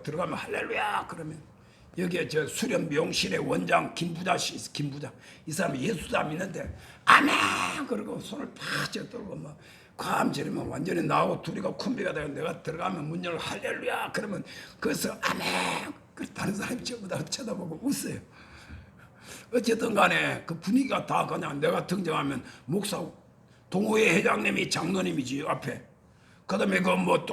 들어가면 할렐루야 그러면 여기에 저 수련 미용실의 원장 김부자씨 김부자 이 사람이 예수 다 믿는데 아멘 그러고 손을 팍 쥐어들고 막 괌 지르면 완전히 나하고 둘이가 콤비가 되고 내가 들어가면 문 열고 할렐루야 그러면 거기서 아멘 그 다른 사람이 전부 다 쳐다보고 웃어요. 어쨌든 간에 그 분위기가 다 그냥 내가 등장하면 목사 동호회 회장님이 장로님이지 앞에 그 다음에 뭔가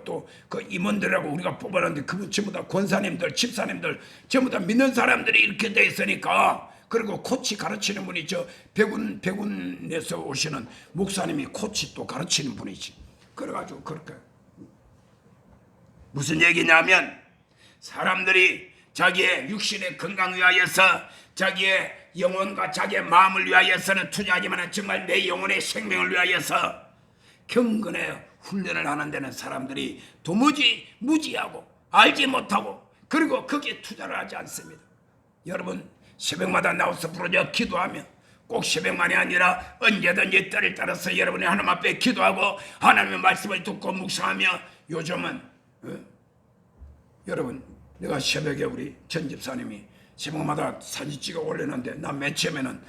또 그 임원들하고 우리가 뽑아놨는데 그분 전부 다 권사님들 집사님들 전부 다 믿는 사람들이 이렇게 돼 있으니까 그리고 코치 가르치는 분이 저 백운에서 오시는 목사님이 코치 또 가르치는 분이지. 그래가지고 그렇게 무슨 얘기냐면 사람들이 자기의 육신의 건강 위하여서 자기의 영혼과 자기의 마음을 위하여서는 투자하지만 정말 내 영혼의 생명을 위하여서 경건의 훈련을 하는 데는 사람들이 도무지 무지하고 알지 못하고 그리고 거기에 투자를 하지 않습니다. 여러분 새벽마다 나와서 부르짖어 기도하면 꼭 새벽만이 아니라 언제든지 때를 따라서 여러분이 하나님 앞에 기도하고 하나님의 말씀을 듣고 묵상하며 요즘은 여러분 내가 새벽에 우리 전 집사님이 새벽마다 사진 찍어 올리는데 나 맨 처음에는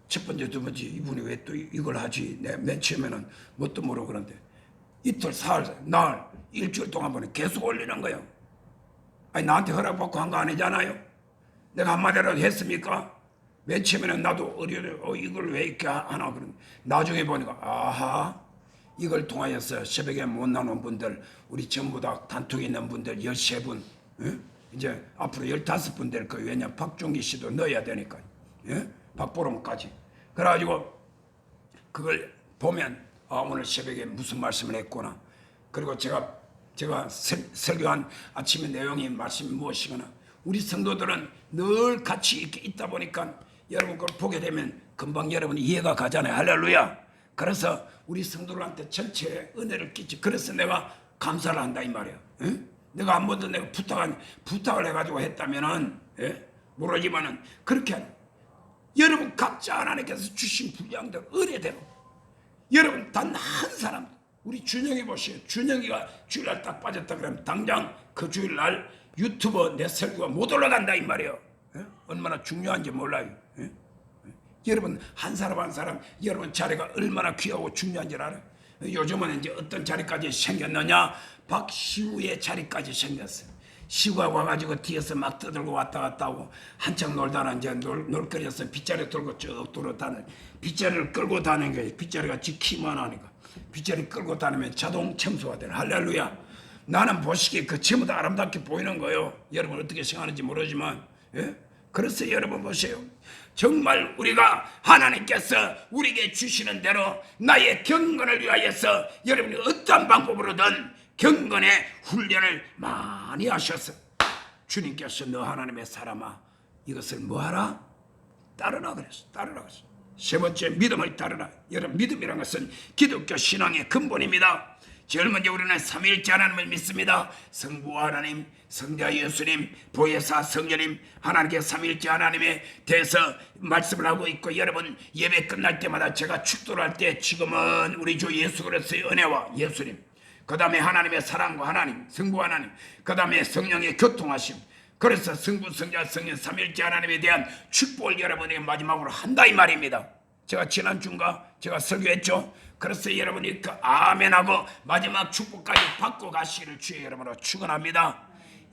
첫 번째 두 번째 이분이 왜 또 이걸 하지 내 맨 처음에는 뭣도 모르고 그런데 이틀 사흘 날 일주일 동안 계속 올리는 거예요. 아니 나한테 허락받고 한 거 아니잖아요. 내가 한마디라도 했습니까? 맨 처음에는 나도 이걸 왜 이렇게 하나 그런 나중에 보니까 아하 이걸 통하여서 새벽에 못 나오는 분들 우리 전부 다 단톡에 있는 분들 13분 이제 앞으로 15분 될 거예요. 왜냐 박종기 씨도 넣어야 되니까 박보름까지 그래가지고 그걸 보면 오늘 새벽에 무슨 말씀을 했구나. 그리고 제가 설교한 아침의 내용이 말씀이 무엇이거나 우리 성도들은 늘 같이 이렇게 있다 보니까 여러분 그걸 보게 되면 금방 여러분이 이해가 가잖아요. 할렐루야. 그래서 우리 성도들한테 전체에 은혜를 끼치. 그래서 내가 감사를 한다 이 말이야. 내가 한 번도 내가 부탁을 해가지고 했다면은 모르지만은 그렇게 여러분 각자 하나님께서 주신 분량대로 은혜대로 여러분 단 한 사람 우리 준영이 보세요. 준영이가 주일날 딱 빠졌다 그러면 당장 그 주일날 유튜브 내 설교가 못 올라간다 이 말이에요. 얼마나 중요한지 몰라요. 여러분 한 사람 한 사람 여러분 자리가 얼마나 귀하고 중요한지 알아요. 요즘은 이제 어떤 자리까지 생겼느냐 박시우의 자리까지 생겼어요. 시우가 와가지고 뒤에서 막 떠들고 왔다 갔다 하고 한창 놀다가 이제 놀거리에서 빗자루 들고 쭉 돌아다니는 빗자루를 끌고 다니는 거예요. 빗자루가 지 키만 하니까 빗자루 끌고 다니면 자동 청소가 되는 할렐루야. 나는 보시기에 그 전부 다 아름답게 보이는 거예요. 여러분 어떻게 생각하는지 모르지만 그래서 여러분 보세요. 정말 우리가 하나님께서 우리에게 주시는 대로 나의 경건을 위하여서 여러분이 어떤 방법으로든 경건의 훈련을 많이 하셔서 주님께서 너 하나님의 사람아 이것을 뭐하라? 따르라 그랬어. 따르라 그랬어. 세 번째 믿음을 따르라. 여러분 믿음이란 것은 기독교 신앙의 근본입니다. 제일 먼저 우리는 삼위일체 하나님을 믿습니다. 성부와 하나님, 성자 예수님, 보혜사 성령님 하나님께 삼위일체 하나님에 대해서 말씀을 하고 있고 여러분 예배 끝날 때마다 제가 축도를 할 때 지금은 우리 주 예수 그리스도의 은혜와 예수님 그 다음에 하나님의 사랑과 하나님, 성부 하나님 그 다음에 성령의 교통하심 그래서 성부, 성자, 성령 삼위일체 하나님에 대한 축복을 여러분에게 마지막으로 한다 이 말입니다. 제가 지난주인가 제가 설교했죠. 그래서 여러분이 그 아멘하고 마지막 축복까지 받고 가시기를 주의 이름으로 축원합니다.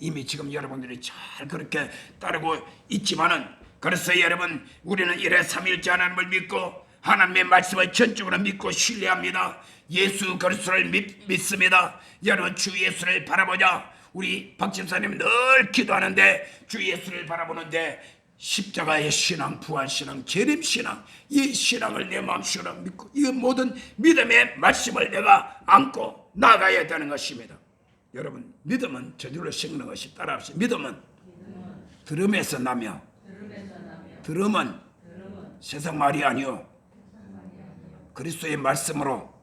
이미 지금 여러분들이 잘 그렇게 따르고 있지만은 그래서 여러분 우리는 이래 삼위일체 하나님을 믿고 하나님의 말씀을 전적으로 믿고 신뢰합니다. 예수 그리스도를 믿습니다. 여러분 주 예수를 바라보자. 우리 박 집사님 늘 기도하는데 주 예수를 바라보는데 십자가의 신앙, 부활신앙, 재림신앙 이 신앙을 내 마음속으로 믿고 이 모든 믿음의 말씀을 내가 안고 나가야 되는 것입니다. 여러분 믿음은 저절로 생기는 것이 따라합시다. 믿음은 들음에서 나며 들음은 세상 말이 아니요 그리스도의 말씀으로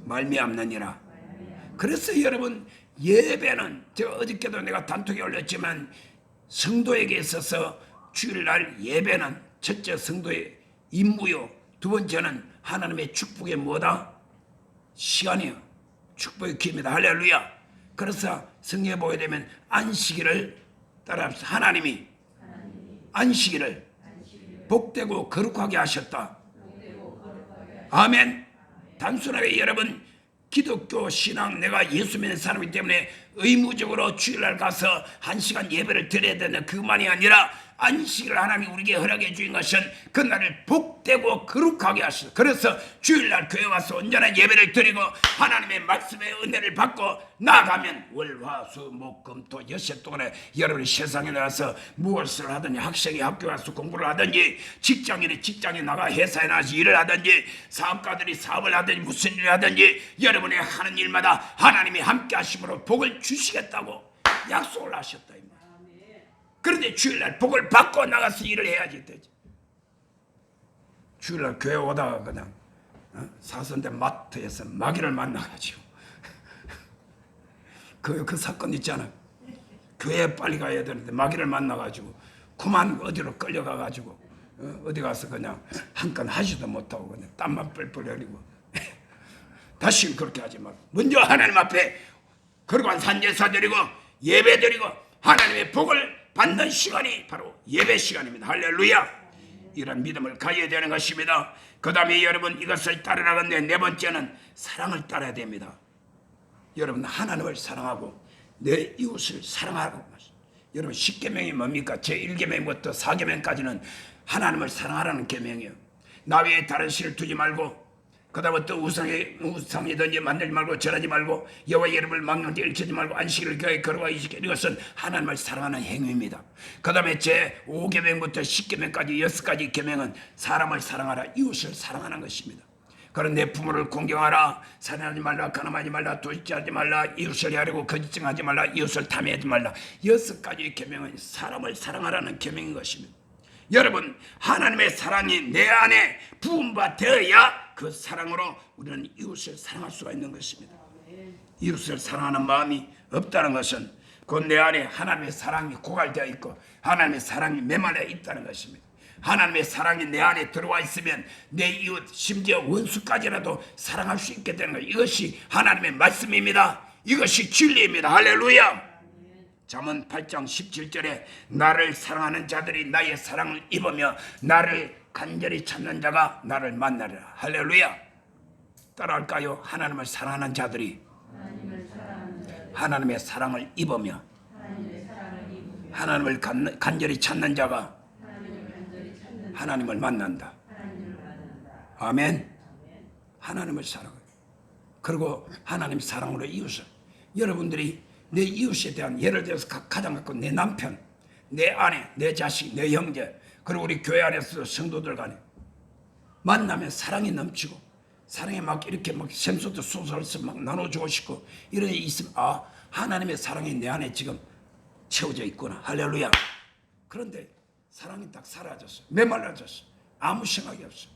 말미암느니라. 그래서 여러분 예배는 제가 어저께도 내가 단톡에 올렸지만 성도에게 있어서 주일날 예배는 첫째 성도의 임무요 두 번째는 하나님의 축복의 뭐다? 시간이요 축복의 기회입니다. 할렐루야. 그래서 성경에 보게 되면 안식일을 따라합시다. 하나님이 안식일을 복되고 거룩하게 하셨다. 아멘. 단순하게 여러분 기독교 신앙 내가 예수 믿는 사람이기 때문에 의무적으로 주일날 가서 1시간 예배를 드려야 되는 그만이 아니라 안식을 하나님이 우리에게 허락해 주신 것은 그날을 복되고 거룩하게 하시다. 그래서 주일날 교회 와서 온전한 예배를 드리고 하나님의 말씀의 은혜를 받고 나가면 월화수목금토 6시 동안에 여러분이 세상에 나가서 무엇을 하든지 학생이 학교 가서 공부를 하든지 직장인이 직장에 나가 회사에 나가서 일을 하든지 사업가들이 사업을 하든지 무슨 일을 하든지 여러분이 하는 일마다 하나님이 함께 하심으로 복을 주시겠다고 약속을 하셨다. 그런데 주일날 복을 받고 나가서 일을 해야지 되지. 주일날 교회 오다가 그냥 사선대 마트에서 마귀를 만나가지고 그 사건 있잖아. 교회에 빨리 가야 되는데 마귀를 만나가지고 그만 어디로 끌려가가지고 어디 가서 그냥 한 건 하지도 못하고 그냥 땀만 뻘뻘 흘리고 다시 그렇게 하지 말고 먼저 하나님 앞에 거룩한 산제사 드리고 예배 드리고 하나님의 복을 받는 시간이 바로 예배 시간입니다. 할렐루야. 이런 믿음을 가져야 되는 것입니다. 그 다음에 여러분 이것을 따르라는데 네 번째는 사랑을 따라야 됩니다. 여러분 하나님을 사랑하고 내 이웃을 사랑하라고 말씀. 여러분 10계명이 뭡니까? 제1계명부터 4계명까지는 하나님을 사랑하라는 계명이에요. 나 외에 다른 신을 두지 말고 그 다음부터 우상이든지 만들지 말고 절하지 말고 여호와의 이름을 망령되이 일치지 말고 안식일을 교회에 걸어가기 지키는 이것은 하나님을 사랑하는 행위입니다. 그 다음에 제5계명부터 10계명까지 6가지 계명은 사람을 사랑하라, 이웃을 사랑하는 것입니다. 그런 내 부모를 공경하라, 살인하지 말라, 간음하지 말라, 도둑질하지 말라, 이웃을 해하려고 거짓증하지 말라, 이웃을 탐해하지 말라. 6가지 계명은 사람을 사랑하라는 계명인 것입니다. 여러분 하나님의 사랑이 내 안에 부음바 되어야 그 사랑으로 우리는 이웃을 사랑할 수가 있는 것입니다. 이웃을 사랑하는 마음이 없다는 것은 곧 내 안에 하나님의 사랑이 고갈되어 있고 하나님의 사랑이 메말려 있다는 것입니다. 하나님의 사랑이 내 안에 들어와 있으면 내 이웃 심지어 원수까지라도 사랑할 수 있게 되는 것. 이것이 하나님의 말씀입니다. 이것이 진리입니다. 할렐루야. 잠언 8장 17절에 나를 사랑하는 자들이 나의 사랑을 입으며 나를 간절히 찾는 자가 나를 만나리라. 할렐루야. 따라할까요? 하나님을 사랑하는 자들이 하나님의 사랑을 입으며 하나님을 간절히 찾는 자가 하나님을 만난다. 아멘. 하나님을 사랑해요. 그리고 하나님 사랑으로 이웃을 여러분들이 내 이웃에 대한 예를 들어서 가장 갖고 내 남편, 내 아내, 내 자식, 내 형제 그리고 우리 교회 안에서 성도들 간에 만나면 사랑이 넘치고 사랑이 막 이렇게 막 샘솟듯 솟아서 막 나눠주고 싶고 이런 일이 있으면 아 하나님의 사랑이 내 안에 지금 채워져 있구나. 할렐루야. 그런데 사랑이 딱 사라졌어. 메말라졌어. 아무 생각이 없어.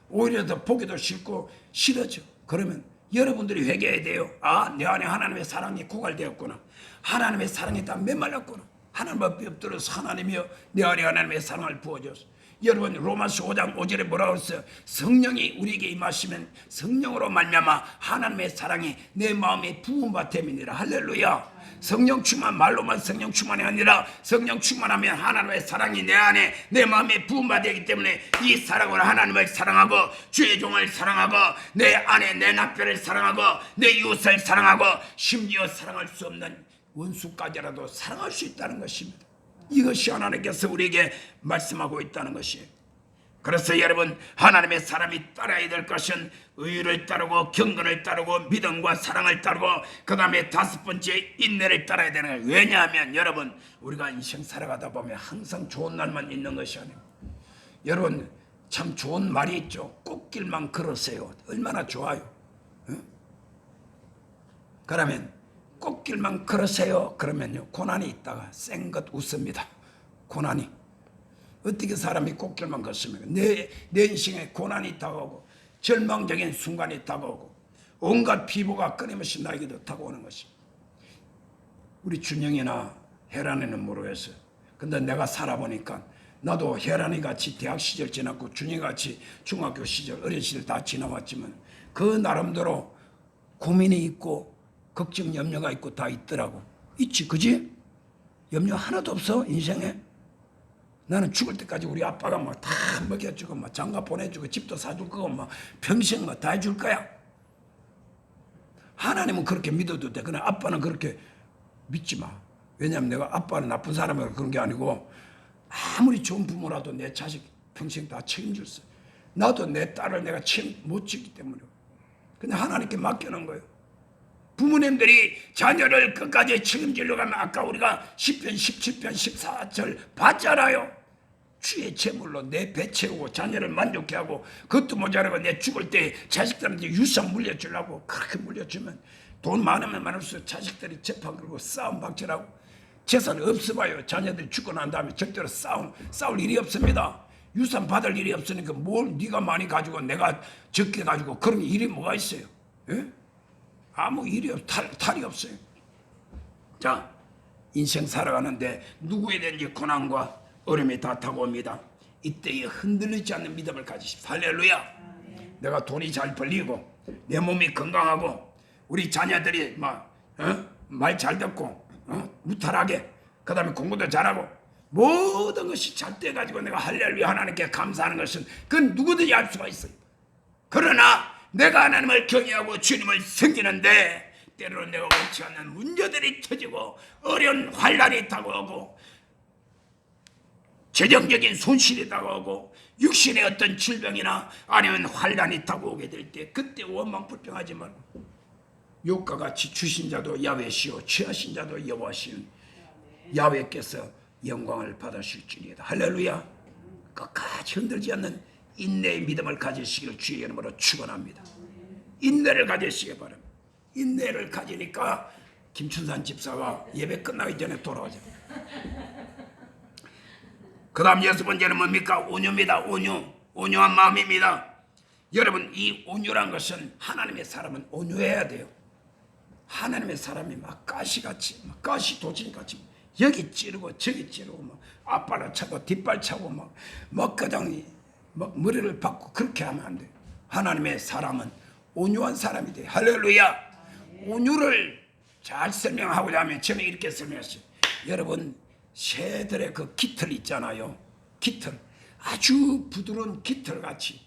오히려 더 보기도 싫고 싫어져. 그러면 여러분들이 회개해야 돼요. 아, 내 안에 하나님의 사랑이 고갈되었구나. 하나님의 사랑이 다 메말랐구나. 하나님 앞에 엎드려서 하나님이여 내 안에 하나님의 사랑을 부어줬어. 여러분 로마서 5장 5절에 뭐라고 했어요? 성령이 우리에게 임하시면 성령으로 말미암아 하나님의 사랑이 내 마음에 부음바 됨이니라. 할렐루야. 성령 충만 말로만 성령 충만이 아니라 성령 충만하면 하나님의 사랑이 내 안에 내 마음에 부음바 되기 때문에 이 사랑으로 하나님을 사랑하고 주의 종을 사랑하고 내 안에 내 남편을 사랑하고 내 이웃을 사랑하고 심지어 사랑할 수 없는 원수까지라도 사랑할 수 있다는 것입니다. 이것이 하나님께서 우리에게 말씀하고 있다는 것이에요. 그래서 여러분 하나님의 사람이 따라야 될 것은 의를 따르고 경건을 따르고 믿음과 사랑을 따르고 그 다음에 5번째 인내를 따라야 되는 거예요. 왜냐하면 여러분 우리가 인생 살아가다 보면 항상 좋은 날만 있는 것이 아니에요. 여러분 참 좋은 말이 있죠. 꽃길만 걸으세요. 얼마나 좋아요. 응? 그러면 꽃길만 걸으세요. 그러면요 고난이 있다가 쌩긋 웃습니다. 고난이 어떻게 사람이 꽃길만 걷습니까? 내 인생에 고난이 다가오고 절망적인 순간이 다가오고 온갖 피부가 끊임없이 나에게도 다가오는 것입니다. 우리 준영이나 혜란이는 모르겠어요. 근데 내가 살아보니까 나도 혜란이 같이 대학 시절 지났고 준영이 같이 중학교 시절 어린 시절 다 지나왔지만 그 나름대로 고민이 있고 걱정 염려가 있고 다 있더라고. 있지, 그지? 염려 하나도 없어, 인생에. 나는 죽을 때까지 우리 아빠가 막 다 먹여주고 막 장가 보내주고 집도 사줄 거고 막 평생 막 다 해줄 거야. 하나님은 그렇게 믿어도 돼. 그러나 아빠는 그렇게 믿지 마. 왜냐하면 내가 아빠는 나쁜 사람이라 그런 게 아니고 아무리 좋은 부모라도 내 자식 평생 다 책임졌어. 나도 내 딸을 내가 책임 못 지기 때문에. 그냥 하나님께 맡겨놓은 거예요. 부모님들이 자녀를 끝까지 책임지려고 하면 아까 우리가 10편 17편 14절 봤잖아요. 주의 재물로 내 배 채우고 자녀를 만족해 하고 그것도 모자라고 내 죽을 때 자식들한테 유산 물려주려고 그렇게 물려주면 돈 많으면 많을수록 자식들이 재판 걸고 싸움 박질하고 재산 없어봐요. 자녀들이 죽고 난 다음에 절대로 싸울 일이 없습니다. 유산 받을 일이 없으니까 뭘 네가 많이 가지고 내가 적게 가지고 그런 일이 뭐가 있어요? 예? 아무 일이 탈이 없어요. 자, 인생 살아가는데 누구에든지 고난과 어려움이 다 다가옵니다. 이때에 흔들리지 않는 믿음을 가지십시오. 할렐루야. 내가 돈이 잘 벌리고 내 몸이 건강하고 우리 자녀들이 말 잘 듣고 무탈하게 그 다음에 공부도 잘하고 모든 것이 잘 돼가지고 내가 할렐루야 하나님께 감사하는 것은 그건 누구든지 알 수가 있어요. 그러나 내가 하나님을 경외하고 주님을 섬기는데 때로는 내가 원치 않는 문제들이 터지고 어려운 환난이 다가오고 재정적인 손실이 다가오고 육신의 어떤 질병이나 아니면 환난이 다가오게 될 때 그때 원망 불평하지 말고 욥과 같이 주신 자도 야훼시요 취하신 자도 여호와시요 야훼께서 영광을 받으실지니이다. 할렐루야. 끝까지 흔들지 않는 인내의 믿음을 가지시기를 주의 이름으로 축원합니다. 인내를 가지시기 바랍니다. 인내를 가지니까 김춘산 집사가 예배 끝나기 전에 돌아오죠. 그 다음 6번째는 뭡니까? 온유입니다. 온유한 마음입니다. 여러분, 이 온유란 것은 하나님의 사람은 온유해야 돼요. 하나님의 사람이 막 가시같이 막 가시 도진같이 여기 찌르고 저기 찌르고 막 앞발을 차고 뒷발 차고 막 그냥 막 머리를 박고 그렇게 하면 안 돼요. 하나님의 사람은 온유한 사람이 돼요. 할렐루야. 온유를 잘 설명하고자 하면 처음에 이렇게 설명했어요. 여러분, 새들의 그 깃털 있잖아요. 깃털, 아주 부드러운 깃털같이.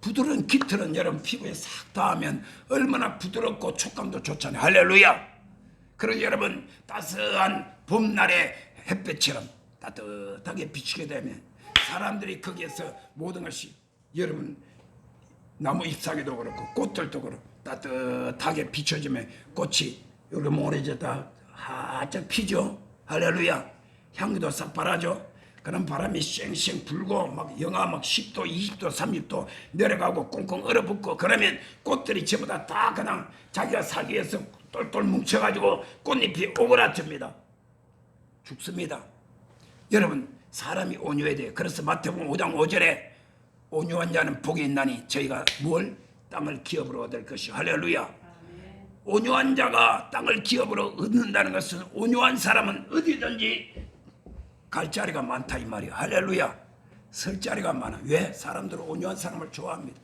부드러운 깃털은 여러분 피부에 싹 닿으면 얼마나 부드럽고 촉감도 좋잖아요. 할렐루야. 그리고 여러분, 따스한 봄날의 햇볕처럼 따뜻하게 비치게 되면 사람들이 거기에서 모든 것이 여러분 나무 잎사귀도 그렇고 꽃들도 그렇고 따뜻하게 비춰지면 꽃이 여기 모래졌다 활짝 피죠. 할렐루야. 향기도 싹바라죠. 그런 바람이 쌩쌩 불고 막 영하 막 10도 20도 30도 내려가고 꽁꽁 얼어붙고 그러면 꽃들이 전부 다 그냥 자기가 살기 위해서 똘똘 뭉쳐가지고 꽃잎이 오그라집니다. 죽습니다. 여러분, 사람이 온유해야 돼요. 그래서 마태복음 5장 5절에 온유한 자는 복이 있나니 저희가 뭘? 땅을 기업으로 얻을 것이요. 할렐루야. 온유한 자가 땅을 기업으로 얻는다는 것은 온유한 사람은 어디든지 갈 자리가 많다 이 말이야. 할렐루야. 설 자리가 많아. 왜? 사람들은 온유한 사람을 좋아합니다.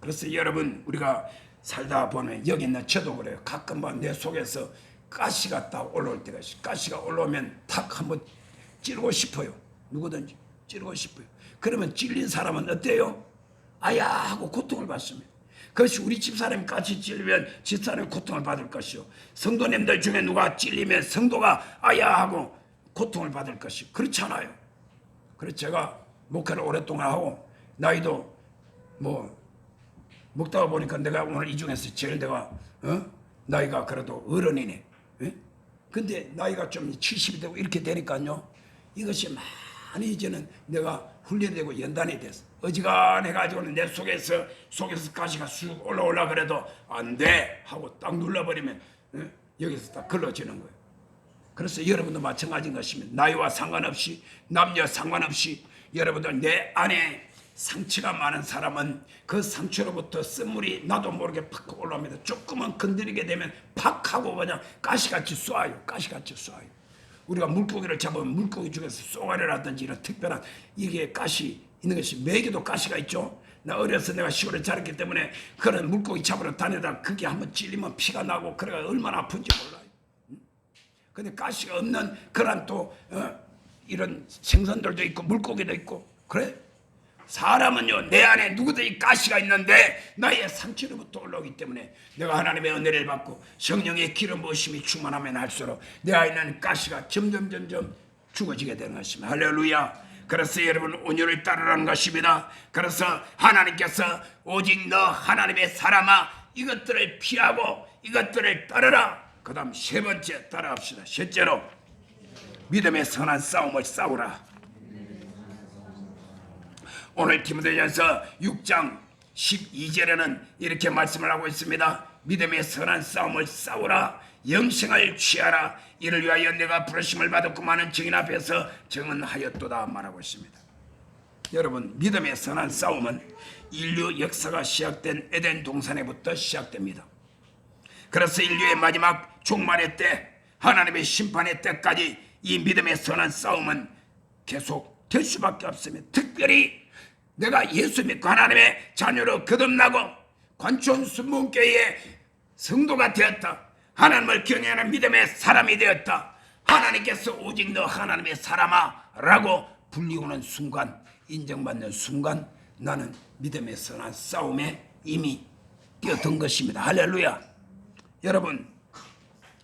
그래서 여러분, 우리가 살다 보면 여기 있는 저도 그래요. 가끔 내 속에서 가시가 딱 올라올 때가 있어요. 가시가 올라오면 탁 한번 찌르고 싶어요. 누구든지 찌르고 싶어요. 그러면 찔린 사람은 어때요? 아야 하고 고통을 받습니다. 그것이 우리 집사람이 같이 찔리면 집사람이 고통을 받을 것이요. 성도님들 중에 누가 찔리면 성도가 아야 하고 고통을 받을 것이요. 그렇잖아요. 그래서 제가 목회를 오랫동안 하고 나이도 먹다가 보니까 내가 오늘 이 중에서 제일 내가 나이가 그래도 어른이네. 예? 근데 나이가 좀 70이 되고 이렇게 되니까요. 이것이 많이 이제는 내가 훈련되고 연단이 됐어. 어지간해가지고는 내 속에서 가시가 쑥 올라오려 그래도 안 돼 하고 딱 눌러버리면 여기서 딱 걸러지는 거예요. 그래서 여러분도 마찬가지인 것입니다. 나이와 상관없이 남녀 상관없이 여러분들 내 안에 상처가 많은 사람은 그 상처로부터 쓴물이 나도 모르게 팍 올라옵니다. 조금만 건드리게 되면 팍 하고 그냥 가시같이 쏴요. 가시같이 쏴요. 우리가 물고기를 잡으면 물고기 중에서 쏘가리라든지 이런 특별한 이게 가시 있는 것이 매개도 가시가 있죠. 나 어려서 내가 시골에 자랐기 때문에 그런 물고기 잡으러 다니다가 그게 한번 찔리면 피가 나고 그래가 얼마나 아픈지 몰라요. 근데 가시가 없는 그런 또 이런 생선들도 있고 물고기도 있고 그래? 사람은요 내 안에 누구든지 가시가 있는데 나의 상처로부터 올라오기 때문에 내가 하나님의 은혜를 받고 성령의 기름 부으심이 충만하면 할수록 내 안에 있는 가시가 점점 죽어지게 되는 것입니다. 할렐루야. 그래서 여러분 온유를 따르라는 것입니다. 그래서 하나님께서 오직 너 하나님의 사람아 이것들을 피하고 이것들을 따르라. 그 다음 세 번째 따라합시다. 셋째로 믿음의 선한 싸움을 싸우라. 오늘 디모데전서 6장 12절에는 이렇게 말씀을 하고 있습니다. 믿음의 선한 싸움을 싸우라. 영생을 취하라. 이를 위하여 내가 부르심을 받았고 많은 증인 앞에서 증언하였도다 말하고 있습니다. 여러분 믿음의 선한 싸움은 인류 역사가 시작된 에덴 동산에부터 시작됩니다. 그래서 인류의 마지막 종말의 때 하나님의 심판의 때까지 이 믿음의 선한 싸움은 계속 될 수밖에 없습니다. 특별히 내가 예수 믿고 하나님의 자녀로 거듭나고 관촌 순문교회의 성도가 되었다. 하나님을 경외하는 믿음의 사람이 되었다. 하나님께서 오직 너 하나님의 사람아 라고 불리우는 순간, 인정받는 순간 나는 믿음의 선한 싸움에 이미 뛰어든 것입니다. 할렐루야. 여러분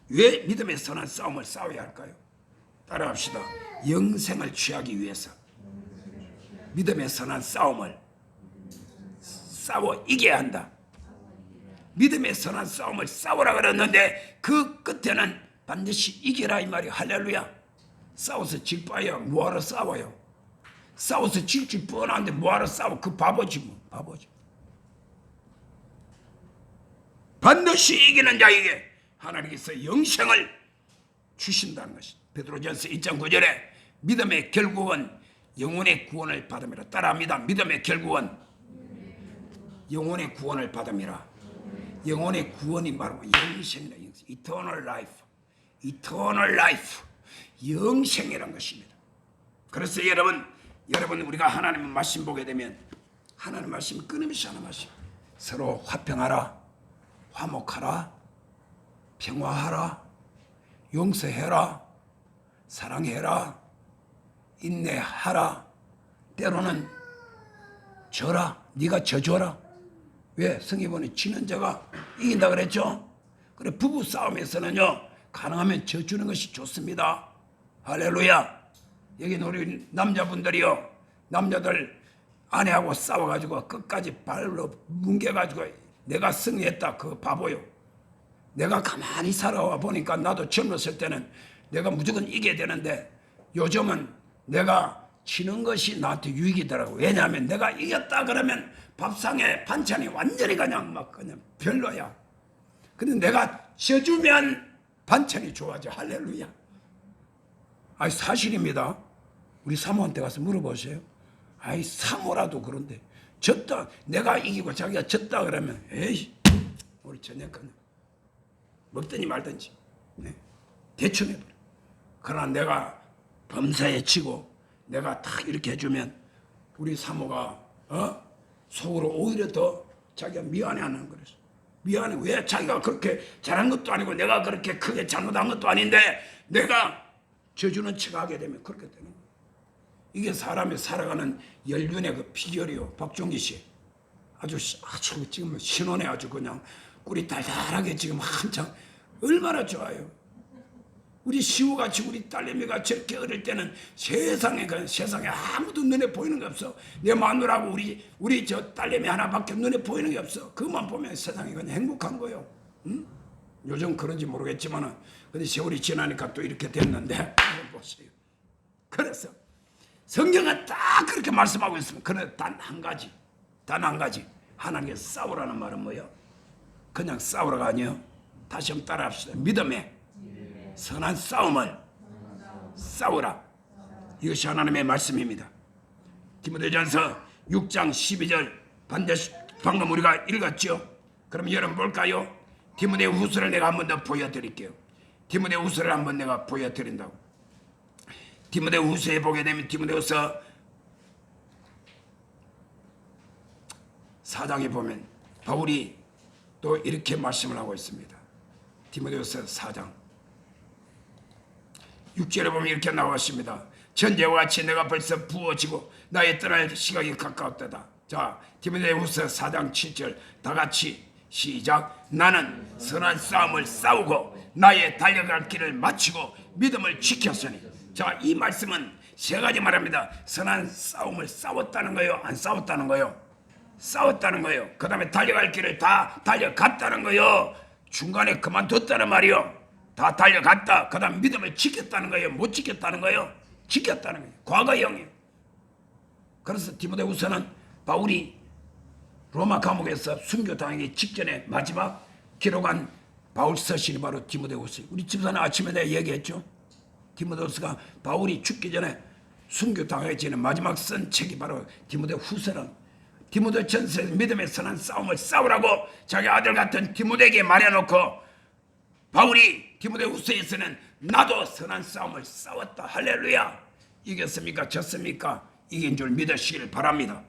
왜 믿음의 선한 싸움을 싸워야 할까요? 따라합시다. 영생을 취하기 위해서 믿음의 선한 싸움을 싸워 이겨야 한다. 믿음의 선한 싸움을 싸우라 그랬는데 그 끝에는 반드시 이겨라 이 말이야. 할렐루야. 싸워서 질 바야 뭐하러 싸워요? 싸워서 질 줄 뻔한데 뭐하러 싸워? 그 바보지 뭐. 바보지. 반드시 이기는 자에게 하나님께서 영생을 주신다는 것이 베드로전서 2장 9절에 믿음의 결국은 영혼의 구원을 받음이라. 따라합니다. 믿음의 결국은 영혼의 구원을 받음이라. 영혼의 구원이 바로 영생이다. 영생. Eternal life. Eternal life. 영생이라는 것입니다. 그래서 여러분 우리가 하나님의 말씀 보게 되면 하나님의 말씀 끊임없이 하는 말씀. 서로 화평하라. 화목하라. 평화하라. 용서해라. 사랑해라. 인내하라. 때로는 져라. 네가 져줘라. 왜? 성경에 지는 자가 이긴다 그랬죠? 그래 부부 싸움에서는요 가능하면 져주는 것이 좋습니다. 할렐루야. 여기 우리 남자분들이요 남자들 아내하고 싸워가지고 끝까지 발로 뭉개가지고 내가 승리했다 그 바보요. 내가 가만히 살아와 보니까 나도 젊었을 때는 내가 무조건 이겨야 되는데 요즘은 내가 지는 것이 나한테 유익이더라고. 왜냐하면 내가 이겼다 그러면 밥상에 반찬이 완전히 그냥 별로야. 근데 내가 져주면 반찬이 좋아져. 할렐루야. 아이 사실입니다. 우리 사모한테 가서 물어보세요. 아이 사모라도 그런데 졌다 내가 이기고 자기가 졌다 그러면 에이 우리 저녁 그냥 먹든지 말든지 대충 해버려. 그러나 내가 범사에 치고 내가 딱 이렇게 해주면 우리 사모가 속으로 오히려 더 자기가 미안해하는 거랬어. 미안해. 왜? 자기가 그렇게 잘한 것도 아니고 내가 그렇게 크게 잘못한 것도 아닌데 내가 져주는 척하게 되면 그렇게 되는 거예요. 이게 사람이 살아가는 연륜의 그 비결이요. 박종기 씨 아주 지금 신혼에 아주 그냥 꿀이 달달하게 지금 한창 얼마나 좋아요. 우리 시우같이 우리 딸내미가 저렇게 어릴 때는 세상에 아무도 눈에 보이는 게 없어. 내 마누라하고 우리 저 딸내미 하나밖에 눈에 보이는 게 없어. 그것만 보면 세상이 그냥 행복한 거예요. 응? 요즘 그런지 모르겠지만은 근데 세월이 지나니까 또 이렇게 됐는데 보세요. 그래서 성경은 딱 그렇게 말씀하고 있습니다. 그런데 단 한 가지 하나님께서 싸우라는 말은 뭐예요? 그냥 싸우라가 아니에요. 다시 한번 따라합시다. 믿음의 선한 싸움을 싸우라. 이것이 하나님의 말씀입니다. 디모데전서 6장 12절 반드시 방금 우리가 읽었죠. 그럼 여러분 볼까요? 디모데후서를 내가 한 번 더 보여드릴게요. 디모데후서를 한번 내가 보여드린다고. 디모데후서에 보게 되면 디모데후서 4장에 보면 바울이 또 이렇게 말씀을 하고 있습니다. 디모데후서 4장 6절에 보면 이렇게 나왔습니다. 전제와 같이 내가 벌써 부어지고 나의 떠날 시각이 가까웠다. 자, 디모데후서 4장 7절 다 같이 시작. 나는 선한 싸움을 싸우고 나의 달려갈 길을 마치고 믿음을 지켰으니. 자, 이 말씀은 세 가지 말합니다. 선한 싸움을 싸웠다는 거예요, 안 싸웠다는 거예요? 싸웠다는 거예요. 그 다음에 달려갈 길을 다 달려갔다는 거예요. 중간에 그만뒀다는 말이요. 다 달려갔다. 그 다음 믿음을 지켰다는 거예요, 못 지켰다는 거예요? 지켰다는 거예요. 과거형이에요. 그래서 디모데후서는 바울이 로마 감옥에서 순교당하기 직전에 마지막 기록한 바울 서신이 바로 디모데후서. 우리 집사는 아침에 내가 얘기했죠. 디모데후서가 바울이 죽기 전에 순교당하기 전에 마지막 쓴 책이 바로 디모데후서는 디모데 전서에서 믿음의 선한 싸움을 싸우라고 자기 아들 같은 디모데에게 말해놓고 바울이 디모데후서에서는 나도 선한 싸움을 싸웠다. 할렐루야. 이겼습니까? 졌습니까? 이긴 줄 믿으시길 바랍니다.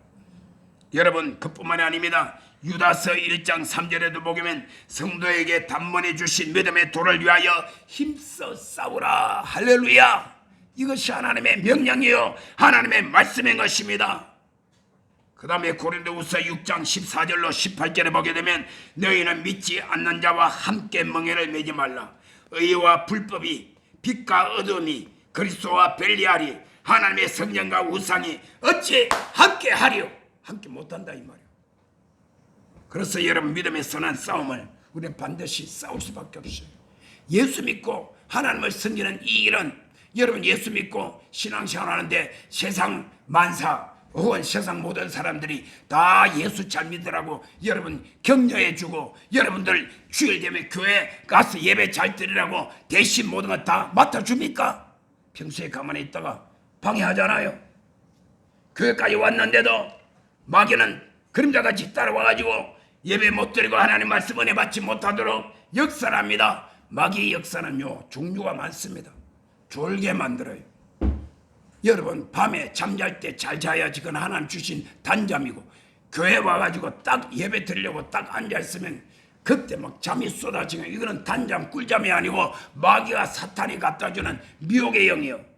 여러분, 그뿐만이 아닙니다. 유다서 1장 3절에도 보면 성도에게 단번에 주신 믿음의 도를 위하여 힘써 싸우라. 할렐루야. 이것이 하나님의 명령이요 하나님의 말씀인 것입니다. 그 다음에 고린도후서 6장 14절로 18절에 보게 되면 너희는 믿지 않는 자와 함께 멍에를 매지 말라. 의와 불법이 빛과 어둠이 그리스도와 별리하리. 하나님의 성령과 우상이 어찌 함께 하리요? 함께 못한다 이 말이에요. 그래서 여러분, 믿음의 선한 싸움을 우리는 반드시 싸울 수밖에 없어요. 예수 믿고 하나님을 섬기는 이 일은, 여러분 예수 믿고 신앙생활 하는데 세상 만사 혹은 세상 모든 사람들이 다 예수 잘 믿으라고 여러분 격려해주고, 여러분들 주일 되면 교회 가서 예배 잘 드리라고 대신 모든 것 다 맡아줍니까? 평소에 가만히 있다가 방해하잖아요. 교회까지 왔는데도 마귀는 그림자같이 따라와가지고 예배 못 드리고 하나님 말씀 은혜 받지 못하도록 역사를 합니다. 마귀의 역사는요 종류가 많습니다. 졸게 만들어요. 여러분, 밤에 잠잘 때 잘 자야지. 그건 하나님 주신 단잠이고, 교회 와가지고 딱 예배 드리려고 딱 앉아있으면 그때 막 잠이 쏟아지면 이거는 단잠 꿀잠이 아니고 마귀와 사탄이 갖다주는 미혹의 영이요.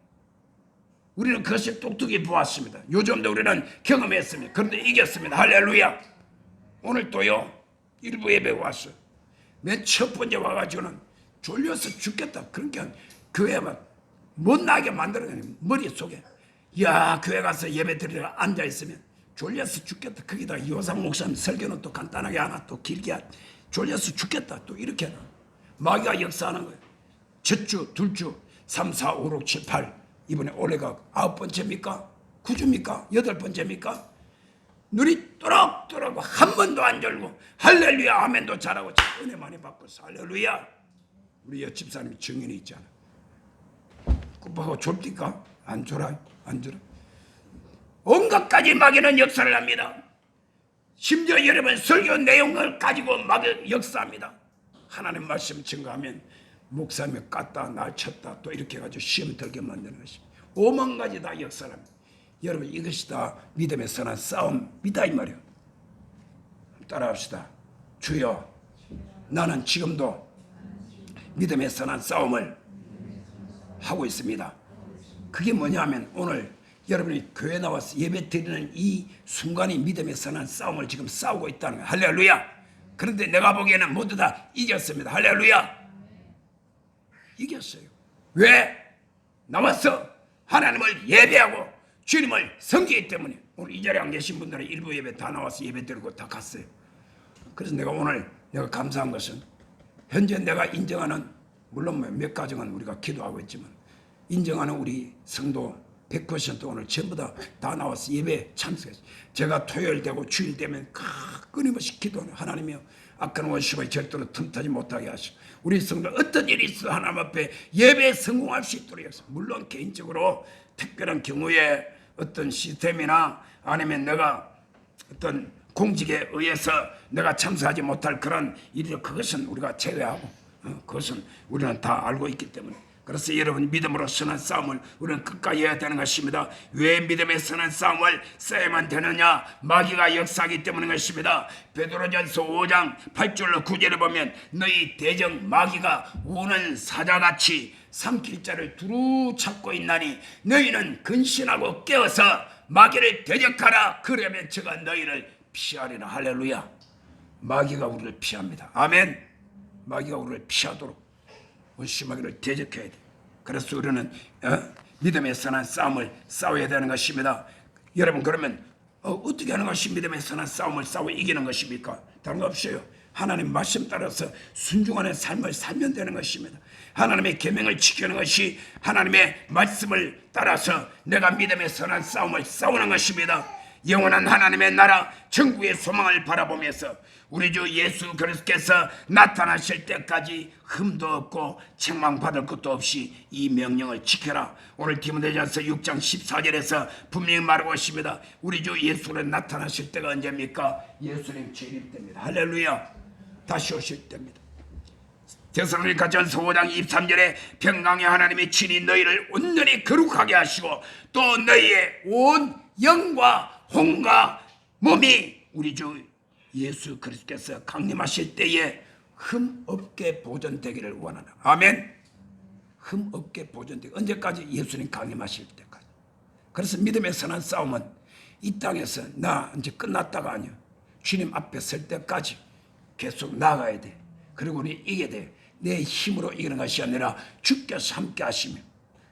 우리는 그것을 똑똑히 보았습니다. 요즘도 우리는 경험했습니다. 그런데 이겼습니다. 할렐루야. 오늘 또요 일부 예배 왔어. 맨 첫 번째 와가지고는 졸려서 죽겠다. 그러니까 교회만 못나게 만들어내요. 머릿속에. 야, 교회 가서 예배 드리러 앉아있으면 졸려서 죽겠다. 거기다 요상 목사님 설교는 또 간단하게 하나 또 길게 하나. 졸려서 죽겠다. 또 이렇게 하나. 마귀가 역사하는 거예요. 첫주, 둘주, 3, 4, 5, 6, 7, 8. 이번에 올해가 9번째입니까? 9주입니까? 8번째입니까? 눈이 또락또락하고 한 번도 안 졸고 할렐루야 아멘도 잘하고 은혜 많이 받고 할렐루야. 우리 옆 집사님이 증인이 있잖아. 급하고 졸니까 안 졸아요? 안 졸아? 온갖까지 마귀는 역사를 합니다. 심지어 여러분 설교 내용을 가지고 마귀 역사합니다. 하나님 말씀 증거하면 목사님이 깠다 날 쳤다 또 이렇게 해가지고 시험 들게 만드는 것입니다. 5만 가지 다 역사를 합니다. 여러분, 이것이 다 믿음의 선한 싸움이다 이 말이에요. 따라합시다. 주여, 나는 지금도 믿음의 선한 싸움을 하고 있습니다. 그게 뭐냐면 오늘 여러분이 교회 나와서 예배 드리는 이 순간이 믿음의 선한 싸움을 지금 싸우고 있다는 거예요. 할렐루야. 그런데 내가 보기에는 모두 다 이겼습니다. 할렐루야. 이겼어요. 왜? 나와서 하나님을 예배하고 주님을 섬기기 때문에. 오늘 이 자리에 안 계신 분들은 일부 예배 다 나와서 예배 드리고 다 갔어요. 그래서 내가 오늘 감사한 것은 현재 내가 인정하는, 물론 몇 가정은 우리가 기도하고 있지만 인정하는 우리 성도 100% 오늘 전부 다 나와서 예배 참석했어요. 제가 토요일 되고 주일 되면 끊임없이 기도하는 하나님이요, 악한 원수가 절대로 틈타지 못하게 하시고 우리 성도 어떤 일이 있어 하나님 앞에 예배에 성공할 수 있도록 해서, 물론 개인적으로 특별한 경우에 어떤 시스템이나 아니면 내가 어떤 공직에 의해서 내가 참석하지 못할 그런 일이, 그것은 우리가 제외하고 그것은 우리는 다 알고 있기 때문에. 그래서 여러분, 믿음으로 서는 싸움을 우리는 끝까지 해야 되는 것입니다. 왜 믿음에 서는 싸움을 써야만 되느냐? 마귀가 역사하기 때문인 것입니다. 베드로전서 5장 8절로 9절을 보면 너희 대적 마귀가 우는 사자같이 삼킬 자를 두루 찾고 있나니 너희는 근신하고 깨어서 마귀를 대적하라. 그러면 저가 너희를 피하리라. 할렐루야. 마귀가 우리를 피합니다. 아멘. 마귀가 우리를 피하도록 원수마귀를 대적해야 돼. 그래서 우리는 믿음에 선한 싸움을 싸워야 되는 것입니다. 여러분, 그러면 어떻게 하는 것이 믿음에 선한 싸움을 싸워 이기는 것입니까? 다른 거 없어요. 하나님 말씀 따라서 순종하는 삶을 살면 되는 것입니다. 하나님의 계명을 지키는 것이 하나님의 말씀을 따라서 내가 믿음의 선한 싸움을 싸우는 것입니다. 영원한 하나님의 나라 천국의 소망을 바라보면서 우리 주 예수 그리스도께서 나타나실 때까지 흠도 없고 책망받을 것도 없이 이 명령을 지켜라. 오늘 디모데전서 6장 14절에서 분명히 말하고 있습니다. 우리 주 예수는 나타나실 때가 언제입니까? 예수님 재림 때입니다. 할렐루야. 다시 오실 때입니다. 데살로니가전서 5장 23절에 평강의 하나님이 친히 너희를 온전히 거룩하게 하시고 또 너희의 온 영과 혼과 몸이 우리 주 예수 그리스도께서 강림하실 때에 흠없게 보존되기를 원하나. 아멘. 흠없게 보존되기. 언제까지? 예수님 강림하실 때까지. 그래서 믿음의 선한 싸움은 이 땅에서 나 이제 끝났다가 아니야. 주님 앞에 설 때까지 계속 나가야 돼. 그리고 우리 이겨야 돼. 내 힘으로 이기는 것이 아니라 주께서 함께 하시며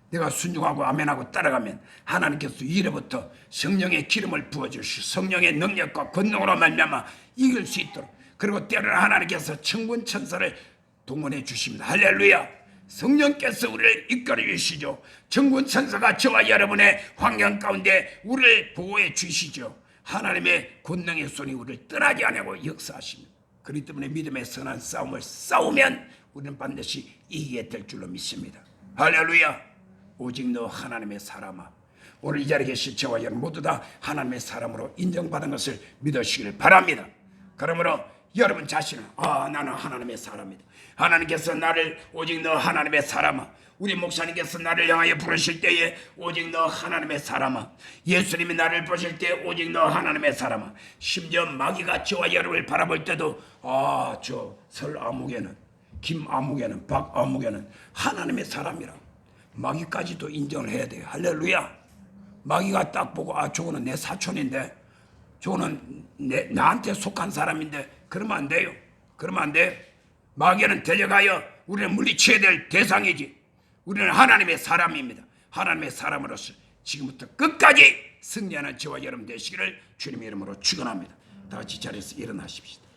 내가 순종하고 아멘하고 따라가면 하나님께서 이래부터 성령의 기름을 부어주시고 성령의 능력과 권능으로 말미암아 이길 수 있도록, 그리고 때로는 하나님께서 천군 천사를 동원해 주십니다. 할렐루야. 성령께서 우리를 이끌어 주시죠. 천군 천사가 저와 여러분의 환경 가운데 우리를 보호해 주시죠. 하나님의 권능의 손이 우리를 떠나지 않고 역사하십니다. 그렇기 때문에 믿음의 선한 싸움을 싸우면 우리는 반드시 이기게 될 줄로 믿습니다. 할렐루야. 오직 너 하나님의 사람아. 오늘 이 자리에 계신 저와 여러분 모두 다 하나님의 사람으로 인정받은 것을 믿으시길 바랍니다. 그러므로 여러분 자신은 나는 하나님의 사람이다. 하나님께서 나를 오직 너 하나님의 사람아. 우리 목사님께서 나를 향하여 부르실 때에 오직 너 하나님의 사람아. 예수님이 나를 보실 때 오직 너 하나님의 사람아. 심지어 마귀가 저와 여러분을 바라볼 때도 저 설아무개는, 김아무개는, 박아무개는 하나님의 사람이라 마귀까지도 인정을 해야 돼요. 할렐루야. 마귀가 딱 보고 저거는 내 사촌인데, 저거는 나한테 속한 사람인데, 그러면 안 돼요. 그러면 안 돼. 마귀는 데려가여 우리는 물리쳐야 될 대상이지. 우리는 하나님의 사람입니다. 하나님의 사람으로서 지금부터 끝까지 승리하는 저와 여러분 되시기를 주님의 이름으로 축원합니다. 다 같이 자리에서 일어나십시다.